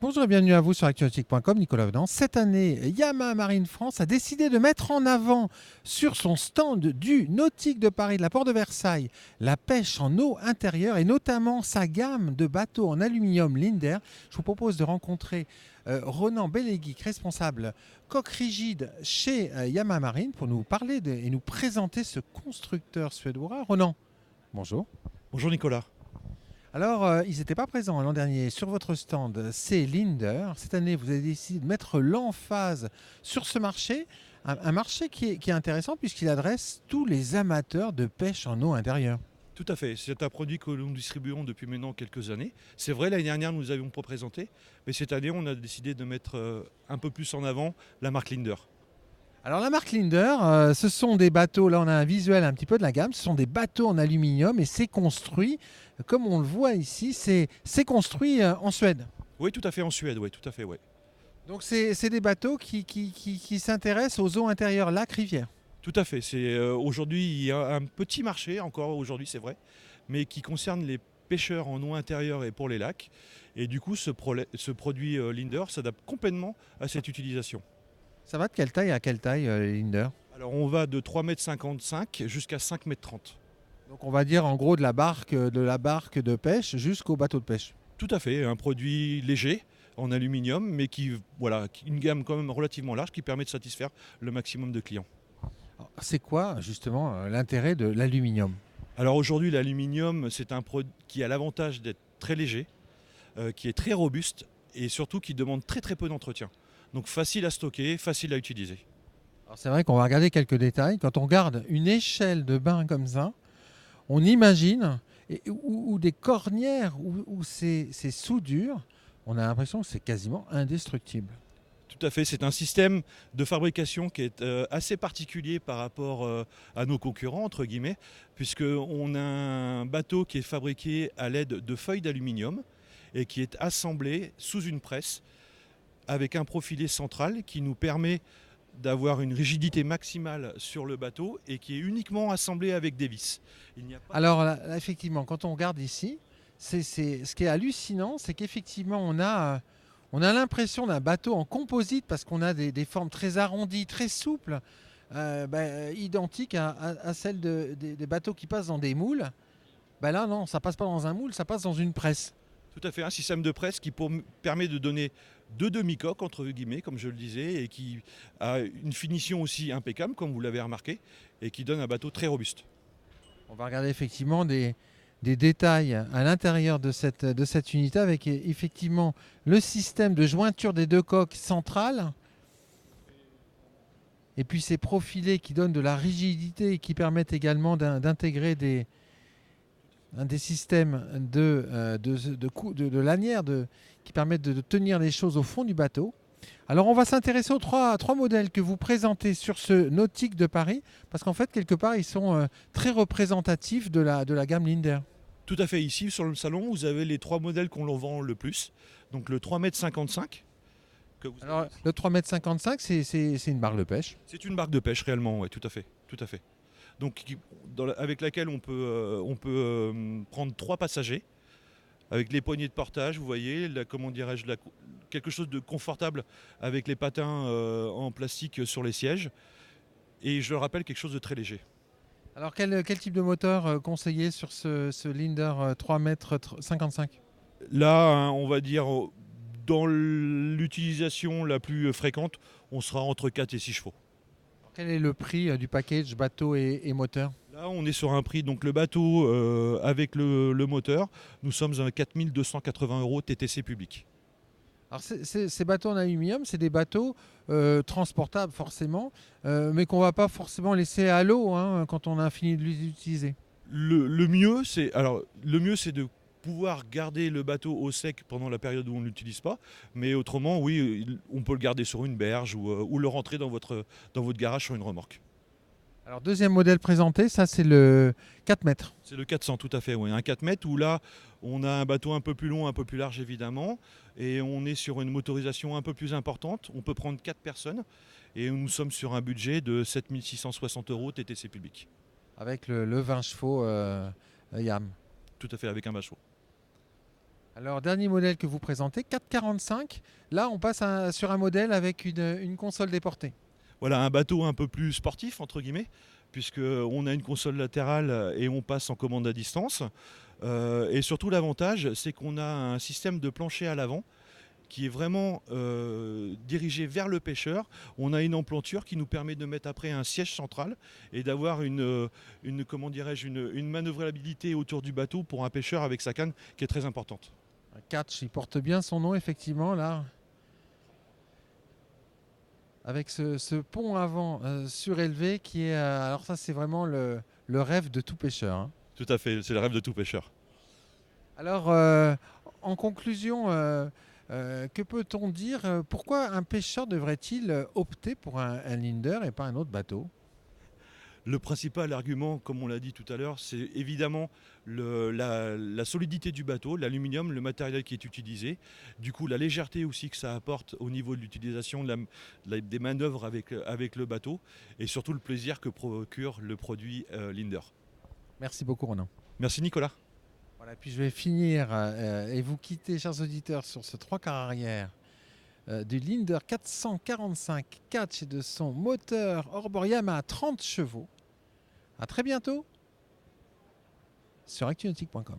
Bonjour et bienvenue à vous sur actualautique.com, Nicolas Venance. Cette année, Yamaha Marine France a décidé de mettre en avant sur son stand du Nautique de Paris, de la Porte de Versailles, la pêche en eau intérieure et notamment sa gamme de bateaux en aluminium Linder. Je vous propose de rencontrer Ronan Belleguic, responsable coque rigide chez Yamaha Marine, pour nous parler et nous présenter ce constructeur suédois. Ronan, bonjour. Bonjour Nicolas. Alors, ils n'étaient pas présents l'an dernier sur votre stand, c'est Linder. Cette année, vous avez décidé de mettre l'emphase sur ce marché, un marché qui est intéressant puisqu'il adresse tous les amateurs de pêche en eau intérieure. Tout à fait, c'est un produit que nous distribuons depuis maintenant quelques années. C'est vrai, l'année dernière, nous n'avions pas présenté, mais cette année, on a décidé de mettre un peu plus en avant la marque Linder. Alors la marque Linder, ce sont des bateaux, là on a un visuel un petit peu de la gamme, ce sont des bateaux en aluminium et c'est construit, comme on le voit ici, c'est construit en Suède. Oui, tout à fait, en Suède, oui, tout à fait, oui. Donc c'est des bateaux qui s'intéressent aux eaux intérieures, lacs, rivières. Tout à fait, aujourd'hui, il y a un petit marché, encore aujourd'hui, c'est vrai, mais qui concerne les pêcheurs en eau intérieure et pour les lacs. Et du coup, ce produit Linder s'adapte complètement à cette utilisation. Ça va de quelle taille à quelle taille, Linder? Alors, on va de 3,55 m jusqu'à 5,30 m. Donc on va dire en gros de la barque de pêche jusqu'au bateau de pêche. Tout à fait, un produit léger en aluminium, mais une gamme quand même relativement large qui permet de satisfaire le maximum de clients. Alors, c'est quoi justement l'intérêt de l'aluminium? Alors aujourd'hui, l'aluminium, c'est un produit qui a l'avantage d'être très léger, qui est très robuste et surtout qui demande très très peu d'entretien. Donc facile à stocker, facile à utiliser. Alors c'est vrai qu'on va regarder quelques détails. Quand on regarde une échelle de bain comme ça, on imagine, ou des cornières, ou ces soudures, on a l'impression que c'est quasiment indestructible. Tout à fait, c'est un système de fabrication qui est assez particulier par rapport à nos concurrents, entre guillemets, puisqu'on a un bateau qui est fabriqué à l'aide de feuilles d'aluminium et qui est assemblé sous une presse avec un profilé central qui nous permet d'avoir une rigidité maximale sur le bateau et qui est uniquement assemblé avec des vis. Il n'y a pas... Alors là, effectivement, quand on regarde ici, ce qui est hallucinant, c'est qu'effectivement on a l'impression d'un bateau en composite parce qu'on a des formes très arrondies, très souples, identiques à celles des bateaux qui passent dans des moules. Ben là, non, ça passe pas dans un moule, ça passe dans une presse. Tout à fait, un système de presse qui permet de donner deux demi-coques, entre guillemets, comme je le disais, et qui a une finition aussi impeccable, comme vous l'avez remarqué, et qui donne un bateau très robuste. On va regarder effectivement des détails à l'intérieur de cette unité avec effectivement le système de jointure des deux coques centrales et puis ces profilés qui donnent de la rigidité et qui permettent également d'intégrer des systèmes de lanières qui permettent de tenir les choses au fond du bateau. Alors on va s'intéresser aux trois modèles que vous présentez sur ce Nautique de Paris, parce qu'en fait, quelque part, ils sont très représentatifs de la gamme Linder. Tout à fait, ici, sur le salon, vous avez les trois modèles qu'on leur vend le plus. Donc le 3,55 m, que vous avez Alors ici. le 3,55 m, c'est une barre de pêche. C'est une barque de pêche réellement, oui, tout à fait. Tout à fait. Donc, avec laquelle on peut prendre trois passagers, avec les poignées de portage, vous voyez, comment dirais-je, quelque chose de confortable avec les patins en plastique sur les sièges. Et je le rappelle, quelque chose de très léger. Alors quel type de moteur conseiller sur ce Linder 3,55 m? Là, hein, on va dire, dans l'utilisation la plus fréquente, on sera entre 4 et 6 chevaux. Quel est le prix du package bateau et moteur? Là, on est sur un prix, donc le bateau avec le moteur, nous sommes à 4 280 € TTC public. Alors ces bateaux en aluminium, c'est des bateaux transportables forcément, mais qu'on ne va pas forcément laisser à l'eau quand on a fini de les utiliser. Le mieux, c'est de pouvoir garder le bateau au sec pendant la période où on ne l'utilise pas. Mais autrement, oui, on peut le garder sur une berge ou le rentrer dans votre garage sur une remorque. Alors deuxième modèle présenté, ça c'est le 4 mètres. C'est le 400, tout à fait, oui. Un 4 mètres où là, on a un bateau un peu plus long, un peu plus large évidemment, et on est sur une motorisation un peu plus importante. On peut prendre 4 personnes, et nous sommes sur un budget de 7 660 € TTC public. Avec le 20 chevaux YAM. Tout à fait, avec un bachot. Alors, dernier modèle que vous présentez, 445. Là, on passe sur un modèle avec une console déportée. Voilà, un bateau un peu plus sportif, entre guillemets, puisqu'on a une console latérale et on passe en commande à distance. Et surtout, l'avantage, c'est qu'on a un système de plancher à l'avant qui est vraiment dirigé vers le pêcheur. On a une emplanture qui nous permet de mettre après un siège central et d'avoir comment dirais-je, une manœuvrabilité autour du bateau pour un pêcheur avec sa canne qui est très importante. Un catch, il porte bien son nom, effectivement, là. Avec ce pont avant surélevé qui est... alors ça, c'est vraiment le rêve de tout pêcheur, hein. Tout à fait, c'est le rêve de tout pêcheur. Alors, en conclusion, que peut-on dire? Pourquoi un pêcheur devrait-il opter pour un Linder et pas un autre bateau? Le principal argument, comme on l'a dit tout à l'heure, c'est évidemment la solidité du bateau, l'aluminium, le matériel qui est utilisé. Du coup, la légèreté aussi que ça apporte au niveau de l'utilisation des manœuvres avec le bateau. Et surtout le plaisir que procure le produit Linder. Merci beaucoup, Ronan. Merci Nicolas. Voilà, puis je vais finir et vous quitter, chers auditeurs, sur ce 3 quarts arrière du Linder 445 catch et de son moteur hors-bord Yamaha à 30 chevaux. À très bientôt sur actunautique.com.